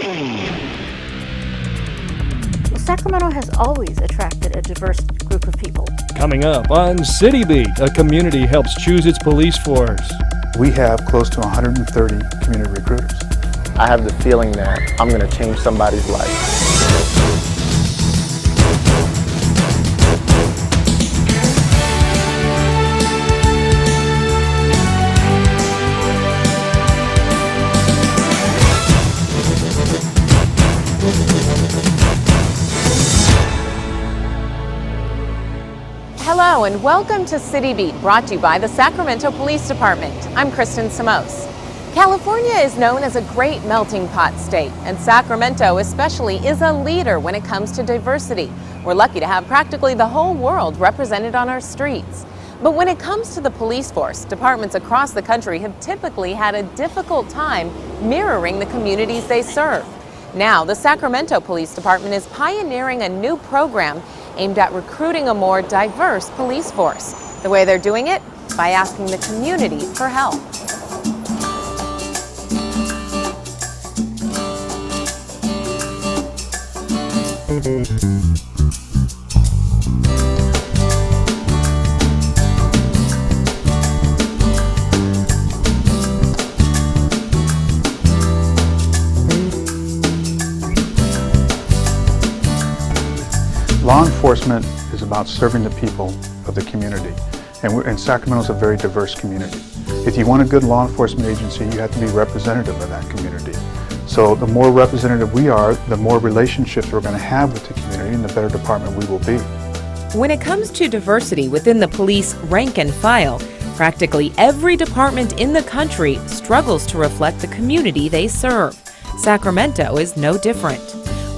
Well, Sacramento has always attracted a diverse group of people. Coming up on City Beat, a community helps choose its police force. We have close to 130 community recruiters. I have the feeling that I'm going to change somebody's life. Hello and welcome to City Beat, brought to you by the Sacramento Police Department. I'm Kristen Samos. California is known as a great melting pot state, and Sacramento especially is a leader when it comes to diversity. We're lucky to have practically the whole world represented on our streets. But when it comes to the police force, departments across the country have typically had a difficult time mirroring the communities they serve. Now, the Sacramento Police Department is pioneering a new program aimed at recruiting a more diverse police force. The way they're doing it? By asking the community for help. Law enforcement is about serving the people of the community, and Sacramento's a very diverse community. If you want a good law enforcement agency, you have to be representative of that community. So the more representative we are, the more relationships we're going to have with the community and the better department we will be. When it comes to diversity within the police rank and file, practically every department in the country struggles to reflect the community they serve. Sacramento is no different.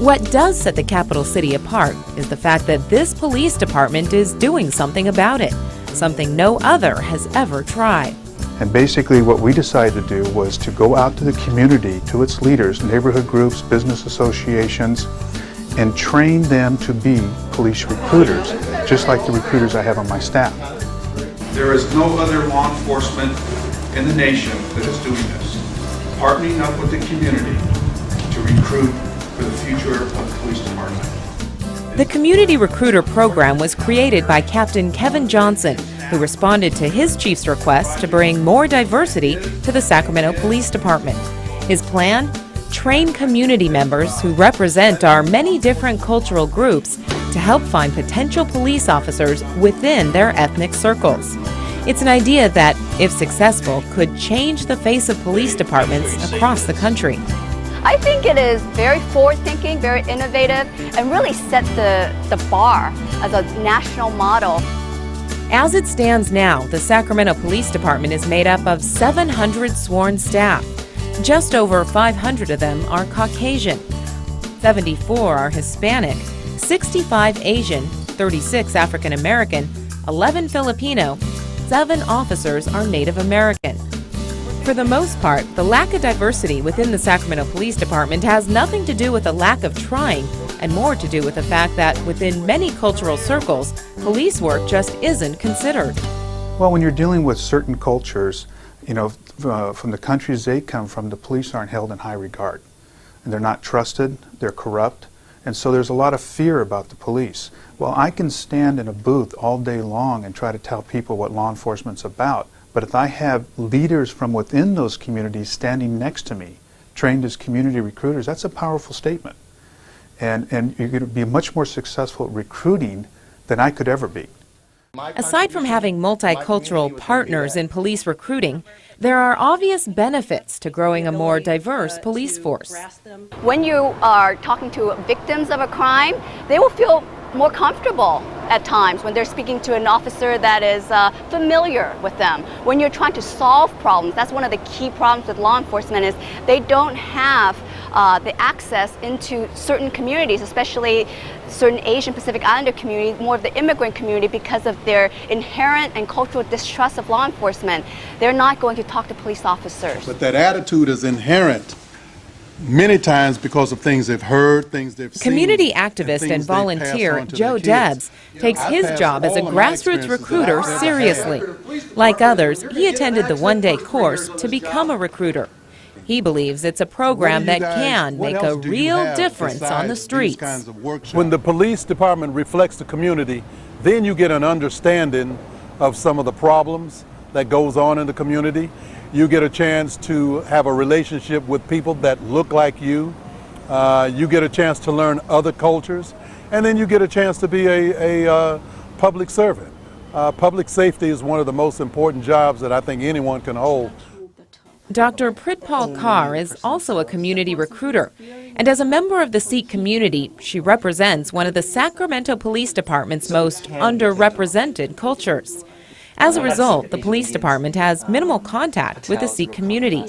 What does set the capital city apart is the fact that this police department is doing something about it, something no other has ever tried. And basically what we decided to do was to go out to the community, to its leaders, neighborhood groups, business associations, and train them to be police recruiters, just like the recruiters I have on my staff. There is no other law enforcement in the nation that is doing this, partnering up with the community to recruit for the future of the police department. The Community Recruiter Program was created by Captain Kevin Johnson, who responded to his chief's request to bring more diversity to the Sacramento Police Department. His plan? Train community members who represent our many different cultural groups to help find potential police officers within their ethnic circles. It's an idea that, if successful, could change the face of police departments across the country. I think it is very forward-thinking, very innovative, and really set the bar as a national model. As it stands now, the Sacramento Police Department is made up of 700 sworn staff. Just over 500 of them are Caucasian, 74 are Hispanic, 65 Asian, 36 African American, 11 Filipino, 7 officers are Native American. For the most part, the lack of diversity within the Sacramento Police Department has nothing to do with a lack of trying, and more to do with the fact that within many cultural circles, police work just isn't considered. Well, when you're dealing with certain cultures, from the countries they come from, the police aren't held in high regard. And they're not trusted, they're corrupt, and so there's a lot of fear about the police. Well, I can stand in a booth all day long and try to tell people what law enforcement's about, but if I have leaders from within those communities standing next to me, trained as community recruiters, that's a powerful statement. And you're going to be much more successful at recruiting than I could ever be. Aside from having multicultural partners in police recruiting, there are obvious benefits to growing a more diverse police force. When you are talking to victims of a crime, they will feel more comfortable at times when they're speaking to an officer that is familiar with them. When you're trying to solve problems, that's one of the key problems with law enforcement is they don't have the access into certain communities, especially certain Asian Pacific Islander communities, more of the immigrant community, because of their inherent and cultural distrust of law enforcement. They're not going to talk to police officers. But that attitude is inherent many times because of things they've heard, things they've seen. Community activist and volunteer Joe Debs takes his job as a grassroots recruiter seriously. Like others, he attended the one-day course to become a recruiter. He believes it's a program that can what make a else do you real have difference on the besides these streets. kinds of workshops? When the police department reflects the community, then you get an understanding of some of the problems that goes on in the community. You get a chance to have a relationship with people that look like you. You get a chance to learn other cultures, and then you get a chance to be a public servant. Public safety is one of the most important jobs that I think anyone can hold. Dr. Pritpal Kaur is also a community recruiter, and as a member of the Sikh community, she represents one of the Sacramento Police Department's most underrepresented cultures. As a result, the police department has minimal contact with the Sikh community.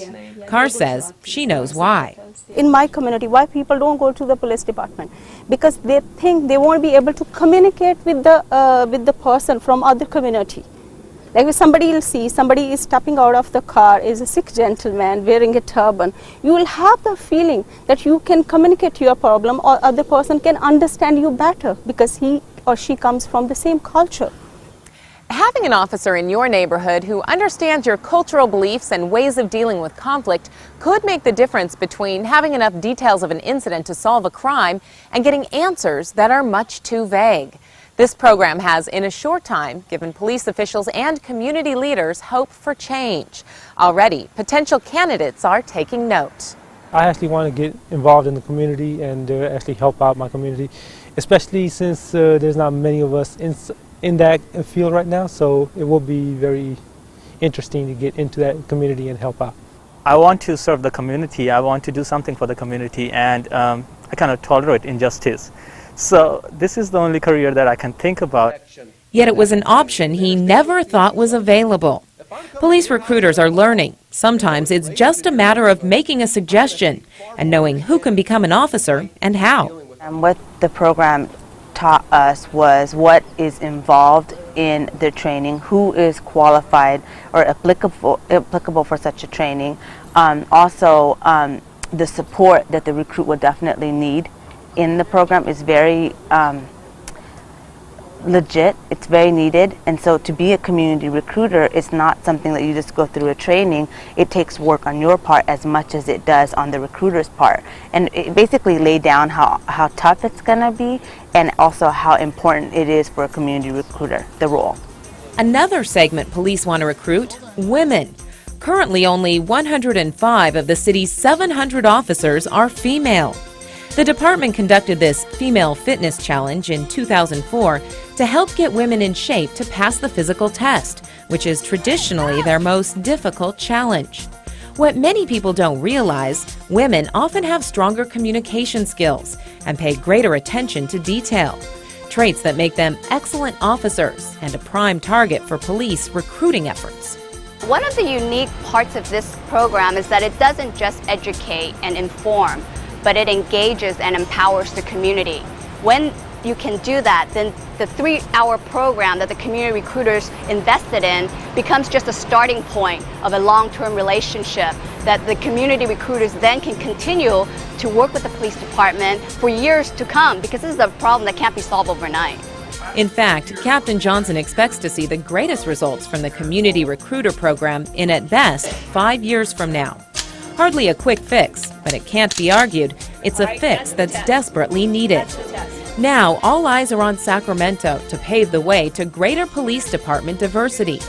Kaur says she knows why. In my community, why people don't go to the police department? Because they think they won't be able to communicate with the person from other community. Like if somebody will see somebody is stepping out of the car, is a Sikh gentleman wearing a turban, you will have the feeling that you can communicate your problem or other person can understand you better because he or she comes from the same culture. Having an officer in your neighborhood who understands your cultural beliefs and ways of dealing with conflict could make the difference between having enough details of an incident to solve a crime and getting answers that are much too vague. This program has, in a short time, given police officials and community leaders hope for change. Already, potential candidates are taking note. I actually want to get involved in the community and actually help out my community, especially since there's not many of us in that field right now, so it will be very interesting to get into that community and help out. I want to serve the community. I want to do something for the community, and I cannot tolerate injustice. So this is the only career that I can think about. Yet it was an option he never thought was available. Police recruiters are learning. Sometimes it's just a matter of making a suggestion and knowing who can become an officer and how. What the program taught us was what is involved in the training, who is qualified or applicable for such a training. Also, the support that the recruit will definitely need in the program is very legit, it's very needed, and so to be a community recruiter is not something that you just go through a training. It takes work on your part as much as it does on the recruiter's part, and it basically lay down how tough it's going to be and also how important it is for a community recruiter, the role. Another segment police want to recruit: women. Currently only 105 of the city's 700 officers are female. The department conducted this Female Fitness Challenge in 2004 to help get women in shape to pass the physical test, which is traditionally their most difficult challenge. What many people don't realize, women often have stronger communication skills and pay greater attention to detail, traits that make them excellent officers and a prime target for police recruiting efforts. One of the unique parts of this program is that it doesn't just educate and inform, but it engages and empowers the community. When you can do that, then the 3-hour program that the community recruiters invested in becomes just a starting point of a long-term relationship that the community recruiters then can continue to work with the police department for years to come, because this is a problem that can't be solved overnight. In fact, Captain Johnson expects to see the greatest results from the community recruiter program in, at best, 5 years from now. Hardly a quick fix, but it can't be argued it's a fix that's desperately needed. Now, all eyes are on Sacramento to pave the way to greater police department diversity.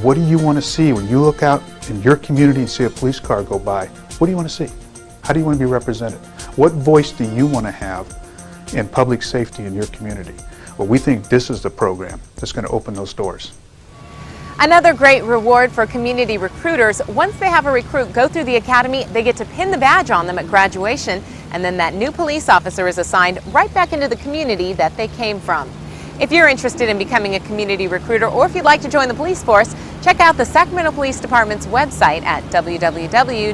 What do you want to see when you look out in your community and see a police car go by? What do you want to see? How do you want to be represented? What voice do you want to have in public safety in your community? Well, we think this is the program that's going to open those doors. Another great reward for community recruiters: once they have a recruit go through the academy, they get to pin the badge on them at graduation, and then that new police officer is assigned right back into the community that they came from. If you're interested in becoming a community recruiter, or if you'd like to join the police force, check out the Sacramento Police Department's website at www.sacpd.org.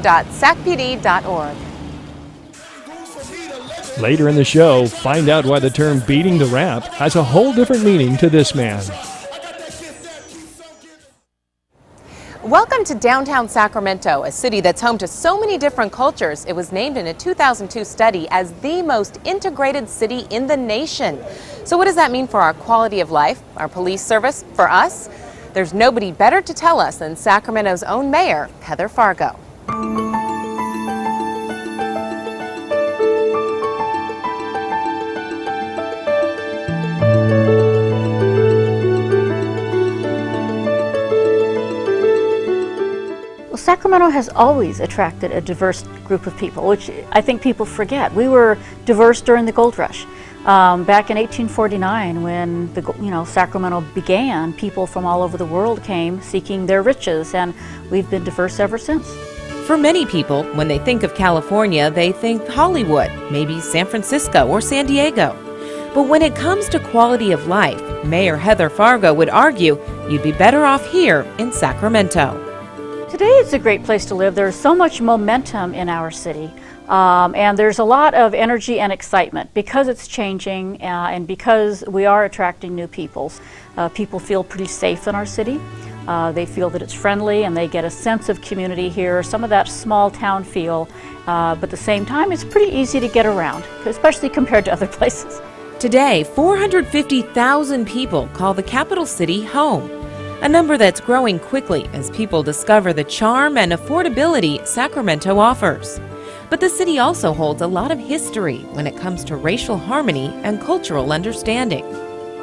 Later in the show, find out why the term beating the rap has a whole different meaning to this man. Welcome to downtown Sacramento, a city that's home to so many different cultures. It was named in a 2002 study as the most integrated city in the nation. So what does that mean for our quality of life, our police service, for us? There's nobody better to tell us than Sacramento's own mayor, Heather Fargo. Sacramento has always attracted a diverse group of people, which I think people forget. We were diverse during the gold rush. Back in 1849, when Sacramento began, people from all over the world came seeking their riches, and we've been diverse ever since. For many people, when they think of California, they think Hollywood, maybe San Francisco or San Diego. But when it comes to quality of life, Mayor Heather Fargo would argue you'd be better off here in Sacramento. Today it's a great place to live. There's so much momentum in our city, and there's a lot of energy and excitement because it's changing and because we are attracting new people. People feel pretty safe in our city. They feel that it's friendly and they get a sense of community here, some of that small town feel, but at the same time it's pretty easy to get around, especially compared to other places. Today, 450,000 people call the capital city home, a number that's growing quickly as people discover the charm and affordability Sacramento offers. But the city also holds a lot of history when it comes to racial harmony and cultural understanding.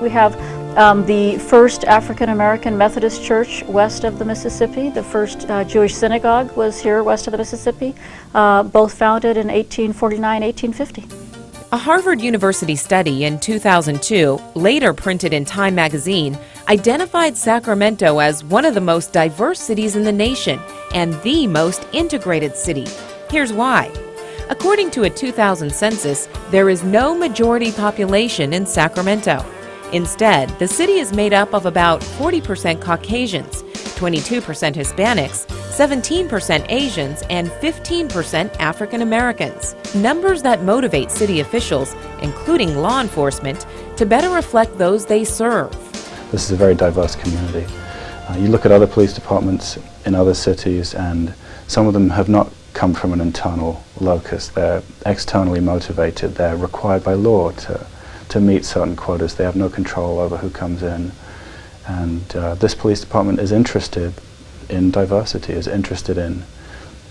We have the first African-American Methodist church west of the Mississippi. The first Jewish synagogue was here west of the Mississippi, both founded in 1849, 1850. A Harvard University study in 2002, later printed in Time magazine, identified Sacramento as one of the most diverse cities in the nation and the most integrated city. Here's why. According to a 2000 census, there is no majority population in Sacramento. Instead, the city is made up of about 40% Caucasians, 22% Hispanics, 17% Asians, and 15% African Americans. Numbers that motivate city officials, including law enforcement, to better reflect those they serve. This is a very diverse community. You look at other police departments in other cities, and some of them have not come from an internal locus. They're externally motivated. They're required by law to meet certain quotas. They have no control over who comes in. And this police department is interested in diversity, is interested in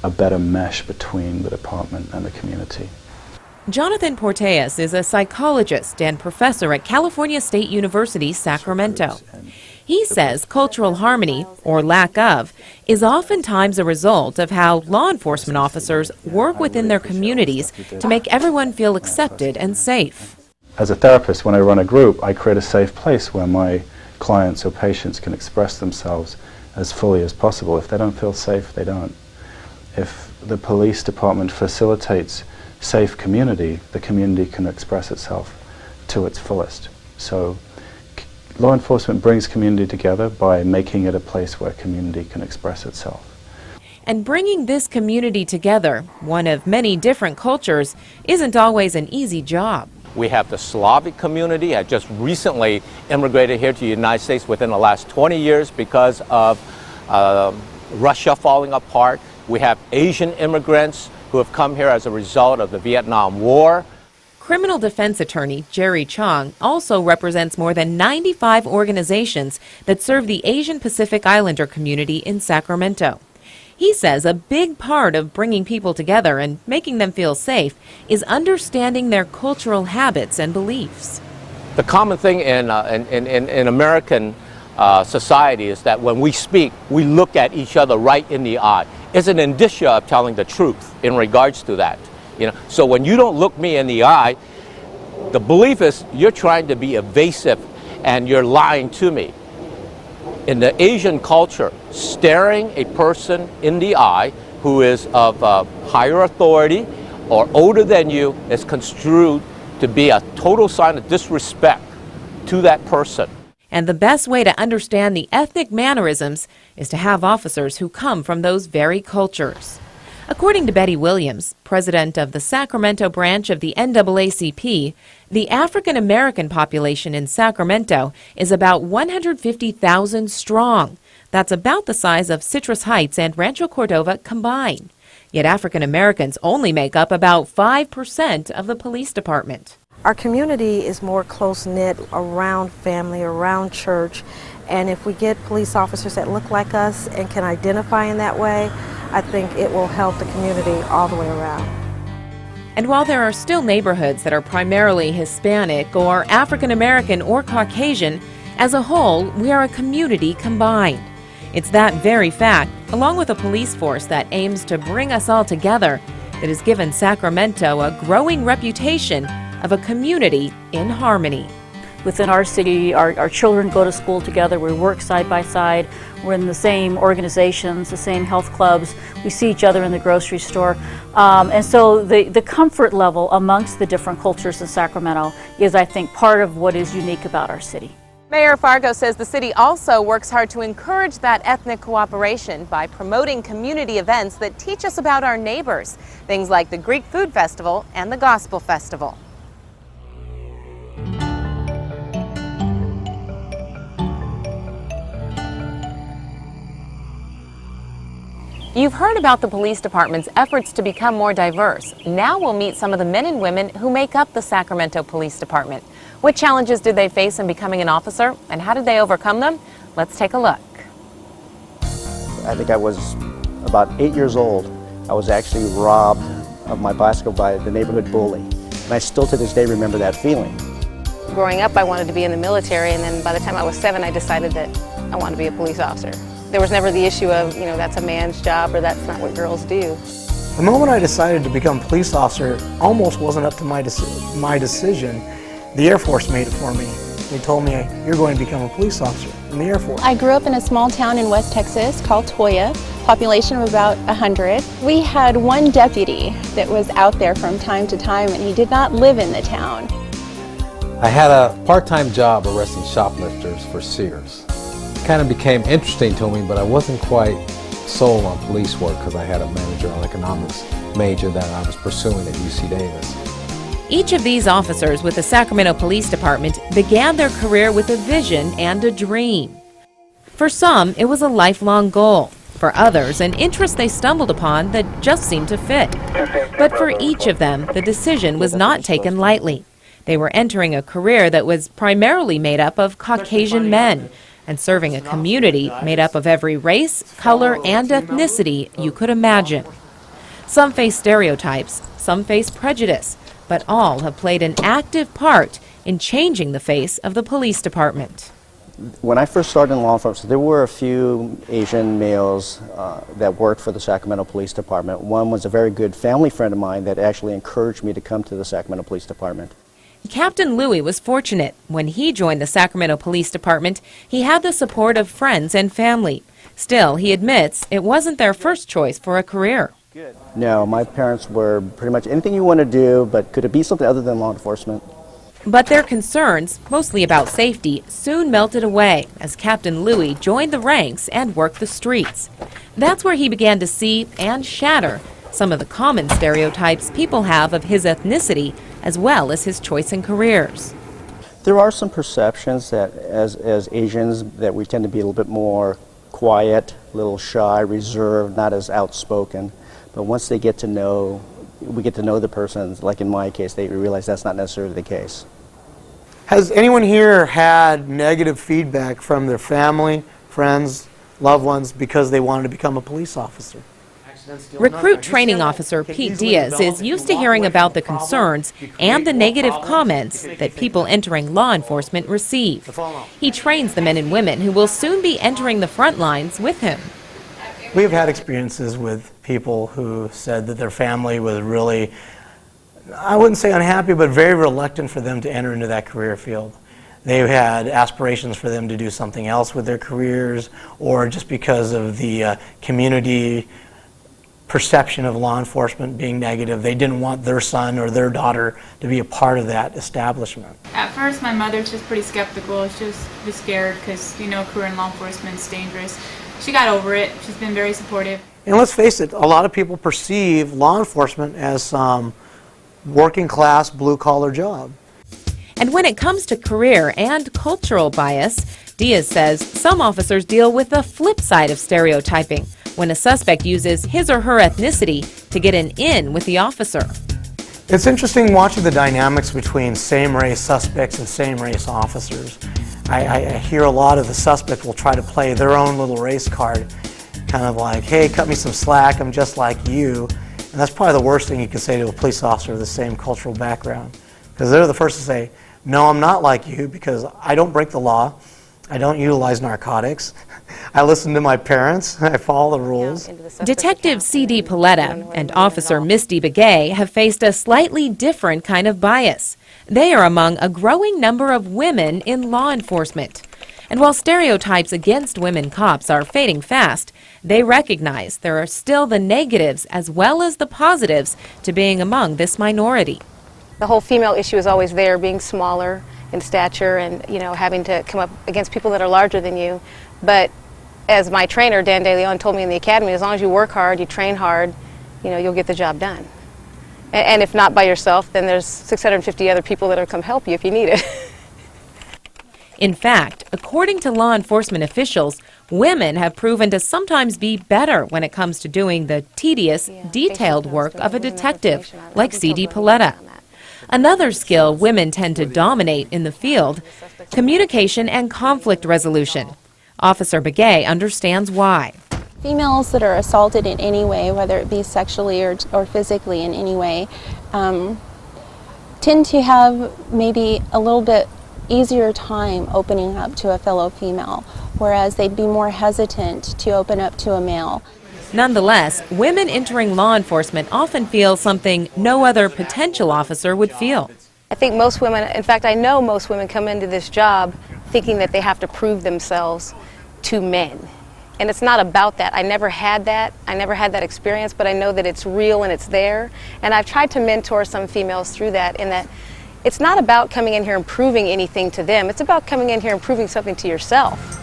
a better mesh between the department and the community. Jonathan Porteus is a psychologist and professor at California State University, Sacramento. He says cultural harmony, or lack of, is oftentimes a result of how law enforcement officers work within their communities to make everyone feel accepted and safe. As a therapist, when I run a group, I create a safe place where my clients or patients can express themselves as fully as possible. If they don't feel safe, they don't. If the police department facilitates safe community, the community can express itself to its fullest. So law enforcement brings community together by making it a place where community can express itself. And bringing this community together, one of many different cultures, isn't always an easy job. We have the Slavic community that just recently immigrated here to the United States within the last 20 years because of Russia falling apart. We have Asian immigrants who have come here as a result of the Vietnam War. Criminal defense attorney Jerry Chong also represents more than 95 organizations that serve the Asian Pacific Islander community in Sacramento. He says a big part of bringing people together and making them feel safe is understanding their cultural habits and beliefs. The common thing in American society is that when we speak, we look at each other right in the eye. It's an indicia of telling the truth in regards to that. So when you don't look me in the eye, the belief is you're trying to be evasive and you're lying to me. In the Asian culture, staring a person in the eye who is of higher authority or older than you is construed to be a total sign of disrespect to that person. And the best way to understand the ethnic mannerisms is to have officers who come from those very cultures. According to Betty Williams, president of the Sacramento branch of the NAACP, the African American population in Sacramento is about 150,000 strong. That's about the size of Citrus Heights and Rancho Cordova combined. Yet African Americans only make up about 5% of the police department. Our community is more close-knit around family, around church, and if we get police officers that look like us and can identify in that way, I think it will help the community all the way around. And while there are still neighborhoods that are primarily Hispanic or African American or Caucasian, as a whole, we are a community combined. It's that very fact, along with a police force that aims to bring us all together, that has given Sacramento a growing reputation of a community in harmony. Within our city, our children go to school together, we work side by side, we're in the same organizations, the same health clubs, we see each other in the grocery store. And so the comfort level amongst the different cultures in Sacramento is, I think, part of what is unique about our city. Mayor Fargo says the city also works hard to encourage that ethnic cooperation by promoting community events that teach us about our neighbors, things like the Greek Food Festival and the Gospel Festival. You've heard about the police department's efforts to become more diverse. Now we'll meet some of the men and women who make up the Sacramento Police Department. What challenges did they face in becoming an officer, and how did they overcome them? Let's take a look. I think I was about 8 years old. I was actually robbed of my bicycle by the neighborhood bully. And I still to this day remember that feeling. Growing up, I wanted to be in the military, and then by the time I was 7, I decided that I wanted to be a police officer. There was never the issue of, that's a man's job or that's not what girls do. The moment I decided to become a police officer almost wasn't up to my decision. The Air Force made it for me. They told me, you're going to become a police officer in the Air Force. I grew up in a small town in West Texas called Toya, population of about 100. We had one deputy that was out there from time to time, and he did not live in the town. I had a part-time job arresting shoplifters for Sears. It kind of became interesting to me, but I wasn't quite sold on police work because I had a managerial economics major that I was pursuing at UC Davis. Each of these officers with the Sacramento Police Department began their career with a vision and a dream. For some, it was a lifelong goal. For others, an interest they stumbled upon that just seemed to fit. But for each of them, the decision was not taken lightly. They were entering a career that was primarily made up of Caucasian men and serving a community made up of every race, color, and ethnicity you could imagine. Some face stereotypes, some face prejudice, but all have played an active part in changing the face of the police department. When I first started in law enforcement, there were a few Asian males that worked for the Sacramento Police Department. One was a very good family friend of mine that actually encouraged me to come to the Sacramento Police Department. Captain Louie was fortunate. When he joined the Sacramento Police Department, he had the support of friends and family. Still, he admits it wasn't their first choice for a career. No, my parents were pretty much anything you want to do, but could it be something other than law enforcement? But their concerns, mostly about safety, soon melted away as Captain Louie joined the ranks and worked the streets. That's where he began to see and shatter some of the common stereotypes people have of his ethnicity, as well as his choice in careers. There are some perceptions that as Asians that we tend to be a little bit more quiet, a little shy, reserved, not as outspoken. But once they get to know, we get to know the person, like in my case, they realize that's not necessarily the case. Has anyone here had negative feedback from their family, friends, loved ones because they wanted to become a police officer? Recruit training officer Pete Diaz is used to hearing about the concerns and the negative comments that people entering law enforcement receive. He trains the men and women who will soon be entering the front lines with him. We've had experiences with people who said that their family was really, I wouldn't say unhappy, but very reluctant for them to enter into that career field. They had aspirations for them to do something else with their careers, or just because of the community perception of law enforcement being negative, they didn't want their son or their daughter to be a part of that establishment. At first, my mother was pretty skeptical. She was scared because, career in law enforcement is dangerous. She got over it. She's been very supportive. And let's face it, a lot of people perceive law enforcement as some working class, blue collar job. And when it comes to career and cultural bias, Diaz says some officers deal with the flip side of stereotyping, when a suspect uses his or her ethnicity to get an in with the officer. It's interesting watching the dynamics between same-race suspects and same-race officers. I hear a lot of the suspect will try to play their own little race card, kind of like, hey, cut me some slack, I'm just like you. And that's probably the worst thing you can say to a police officer of the same cultural background, because they're the first to say, no, I'm not like you because I don't break the law. I don't utilize narcotics. I listen to my parents. I follow the rules. Detective C.D. Peletta and Officer Misty Begay have faced a slightly different kind of bias. They are among a growing number of women in law enforcement. And while stereotypes against women cops are fading fast, they recognize there are still the negatives as well as the positives to being among this minority. The whole female issue is always there, being smaller in stature and, having to come up against people that are larger than you. But as my trainer, Dan De Leon, told me in the academy, as long as you work hard, you train hard, you'll get the job done. And if not by yourself, then there's 650 other people that'll come help you if you need it. In fact, according to law enforcement officials, women have proven to sometimes be better when it comes to doing the tedious, detailed work of a detective, like C.D. Peletta. Another skill women tend to dominate in the field, communication and conflict resolution. Officer Begay understands why. Females that are assaulted in any way, whether it be sexually or physically in any way, tend to have maybe a little bit easier time opening up to a fellow female, whereas they'd be more hesitant to open up to a male. Nonetheless, women entering law enforcement often feel something no other potential officer would feel. I think most women, in fact, I know most women come into this job thinking that they have to prove themselves to men. And it's not about that. I never had that. I never had that experience, but I know that it's real and it's there. And I've tried to mentor some females through that, in that it's not about coming in here and proving anything to them. It's about coming in here and proving something to yourself.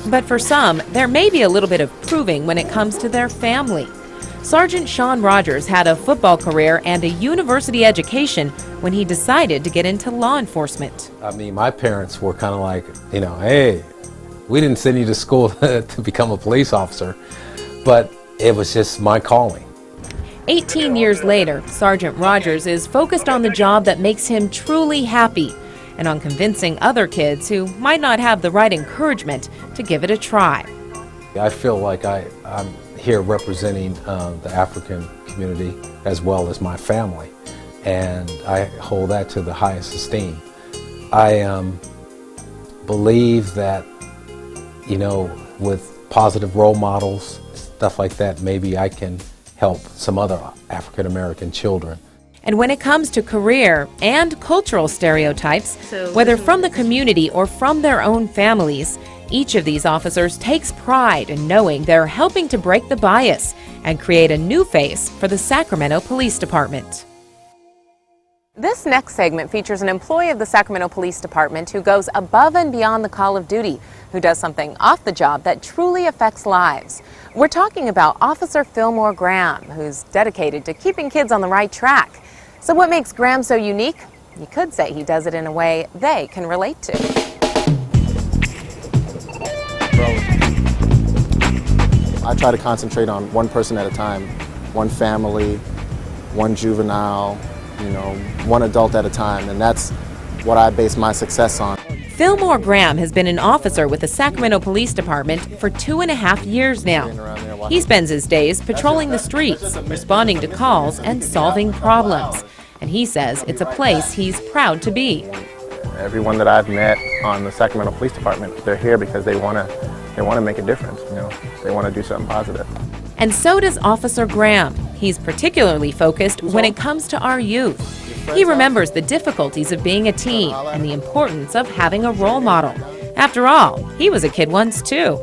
But for some, there may be a little bit of proving when it comes to their family. Sergeant Sean Rogers had a football career and a university education when he decided to get into law enforcement. I mean, my parents were kind of like, hey, we didn't send you to school to become a police officer, but it was just my calling. 18 years later, Sergeant Rogers is focused on the job that makes him truly happy and on convincing other kids who might not have the right encouragement to give it a try. I feel like I'm here representing the African community as well as my family, and I hold that to the highest esteem. I believe that, with positive role models, stuff like that, maybe I can help some other African American children. And when it comes to career and cultural stereotypes, whether from the community or from their own families, each of these officers takes pride in knowing they're helping to break the bias and create a new face for the Sacramento Police Department. This next segment features an employee of the Sacramento Police Department who goes above and beyond the call of duty, who does something off the job that truly affects lives. We're talking about Officer Filmore Graham, who's dedicated to keeping kids on the right track. So what makes Graham so unique? You could say he does it in a way they can relate to. I try to concentrate on one person at a time, one family, one juvenile, one adult at a time, and that's what I base my success on. Filmore Graham has been an officer with the Sacramento Police Department for 2.5 years now. He spends his days patrolling the streets, responding to calls, and solving problems. And he says it's a place he's proud to be. Everyone that I've met on the Sacramento Police Department, they're here because they want to make a difference. They want to do something positive. And so does Officer Graham. He's particularly focused when it comes to our youth. He remembers the difficulties of being a teen and the importance of having a role model. After all, he was a kid once too.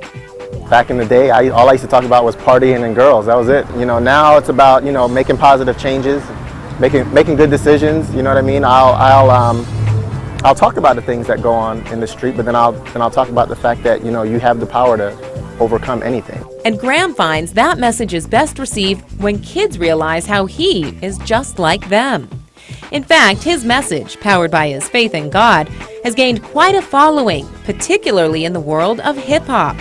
Back in the day, all I used to talk about was partying and girls. That was it. Now it's about making positive changes, making good decisions. You know what I mean? I'll talk about the things that go on in the street, but then I'll talk about the fact that you have the power to overcome anything. And Graham finds that message is best received when kids realize how he is just like them. In fact, his message, powered by his faith in God, has gained quite a following, particularly in the world of hip-hop.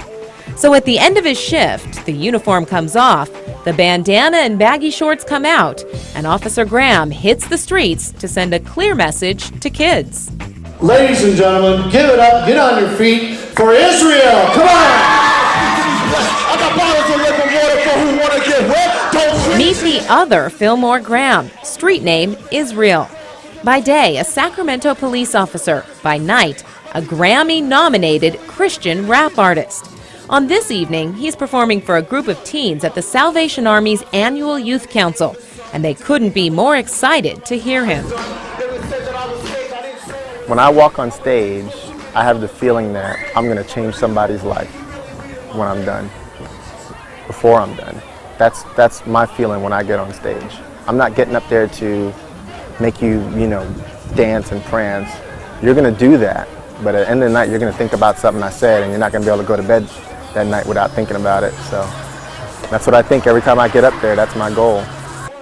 So at the end of his shift, the uniform comes off, the bandana and baggy shorts come out, and Officer Graham hits the streets to send a clear message to kids. Ladies and gentlemen, give it up, get on your feet for Israel. Come on! I got bottles of liquid water for who want to get wet. Don't Meet the other Filmore Graham, street name Israel. By day, a Sacramento police officer. By night, a Grammy-nominated Christian rap artist. On this evening, he's performing for a group of teens at the Salvation Army's annual Youth Council, and they couldn't be more excited to hear him. When I walk on stage, I have the feeling that I'm going to change somebody's life when I'm done, before I'm done. That's my feeling when I get on stage. I'm not getting up there to make you, dance and prance. You're going to do that, but at the end of the night, you're going to think about something I said, and you're not going to be able to go to bed that night without thinking about it. So that's what I think every time I get up there. That's my goal.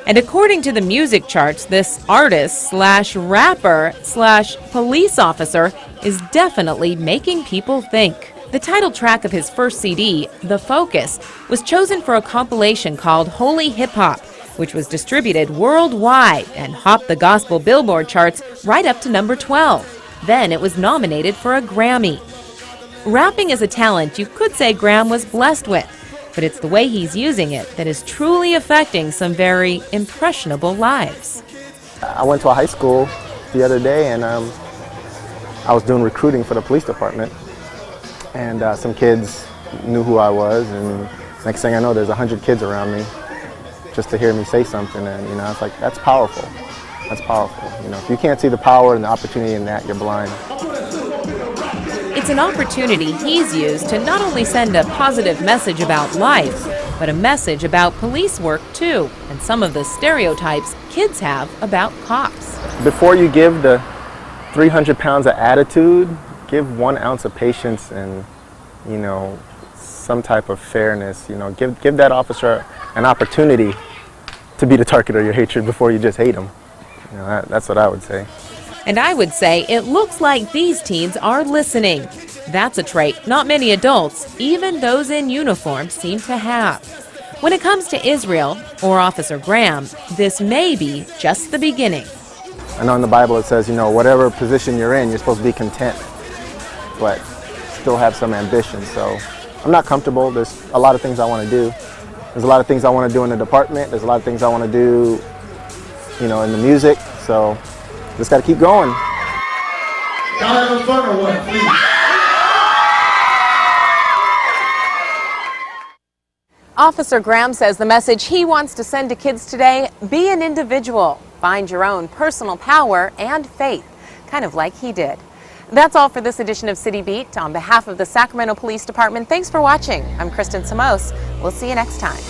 And according to the music charts, this artist/rapper/police officer is definitely making people think. The title track of his first CD, The Focus, was chosen for a compilation called Holy Hip Hop, which was distributed worldwide and hopped the gospel Billboard charts right up to number 12. Then it was nominated for a Grammy. Rapping is a talent you could say Graham was blessed with, but it's the way he's using it that is truly affecting some very impressionable lives. I went to a high school the other day, and I was doing recruiting for the police department, and some kids knew who I was, and next thing I know, there's 100 kids around me just to hear me say something, and I was like, that's powerful. That's powerful. If you can't see the power and the opportunity in that, you're blind. It's an opportunity he's used to not only send a positive message about life, but a message about police work too, and some of the stereotypes kids have about cops. Before you give the 300 pounds of attitude, give 1 ounce of patience and, some type of fairness. Give that officer an opportunity to be the target of your hatred before you just hate him. That's what I would say. And I would say it looks like these teens are listening. That's a trait not many adults, even those in uniform, seem to have. When it comes to Israel, or Officer Graham, this may be just the beginning. I know in the Bible it says, whatever position you're in, you're supposed to be content, but still have some ambition. So I'm not comfortable. There's a lot of things I want to do. There's a lot of things I want to do in the department. There's a lot of things I want to do, in the music. So just got to keep going. Y'all having fun or what, please? Officer Graham says the message he wants to send to kids today: be an individual, find your own personal power and faith, kind of like he did. That's all for this edition of City Beat. On behalf of the Sacramento Police Department, thanks for watching. I'm Kristen Samos. We'll see you next time.